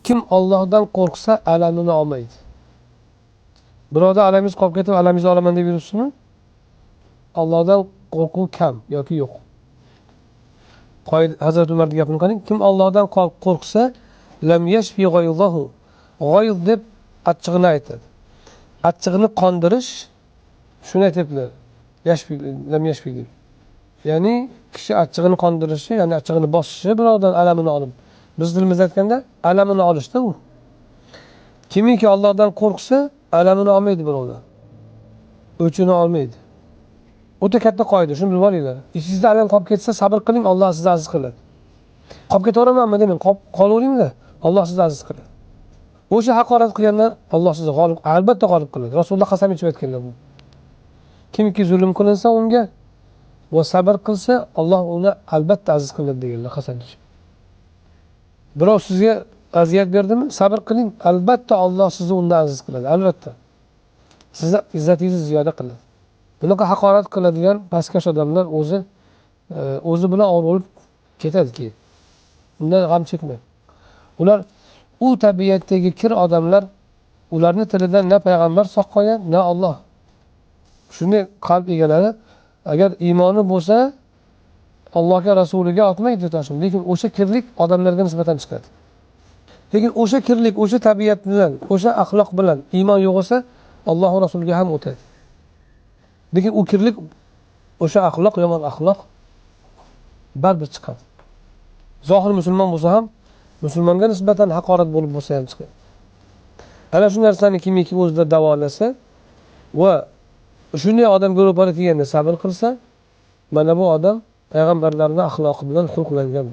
Kim Allohdan qo'rqsa, alamini olmaydi. Birovda alamingiz qolib ketib, alamingizni olaman deb yuribsizmi? Allohdan qo'rquv kam yoki yo'q. Hazrat Umarning gapini qarang. Kim Allohdan qo'rqsa, lam yashfi g'ayzahu. G'ayz deb achchig'ini aytadi. Achchig'ini qondirish shuni aytiblar. Lam yashfi. Ya'ni kishi achchig'ini qondirishi, ya'ni achchig'ini bosishi, birovdan alamini olib. Biz tilimizda aytganda alamini olishda u. Kimiki Allohdan qo'rqsa, alamini olmaydi birovdan. O'chini olmaydi. O'ta katta qoida, shuni bilib olinglar. Ishingizda alam qolib ketsa, sabr qiling, Alloh sizni aziz qiladi. Qolib ketaveramanmi demang, qolaveringlar, Alloh sizni aziz qiladi. O'sha haqorat qilganlar Alloh sizni g'olib, albatta g'olib qiladi. Rasululloh qasam ichib aytganlar bu. Kimiki zulm qilinsa unga va sabr qilsa, Alloh uni albatta aziz qiladi deganlar qasam ichib. Birov sizga aziyat berdimi, sabr qiling, albatta Alloh sizni undan aziz qiladi, albatta. Sizni izzatingizni ziyoda qiladi. Bunaqa haqorat qiladigan pastkash odamlar o'zi bilan og'ir bo'lib ketadi. Undan g'am chekmang. Ular u tabiatdagi kir odamlar, ularning tilidan na payg'ambar sog' qolgan, na Alloh. Shunday qalb egalari agar iymoni bo'lsa, Allohga, rasuliga otmaydi tashim. Lekin o'sha kirlik odamlarga nisbatan chiqadi. Lekin o'sha kirlik, o'sha tabiat bilan, o'sha axloq bilan iymon yo'q bo'lsa, Alloh va rasuliga ham o'tadi. Lekin u kirlik, o'sha axloq, yomon axloq baribir chiqadi. Zohir musulmon bo'lsa ham, musulmonga nisbatan haqorat bo'lib bo'lsa ham chiqadi. Ana shu narsani kimiki o'zida davolasa va shunday odam guruhlari kelganda sabr qilsa, mana bu odam payg'ambarlarning axloqi bilan xulqlangan.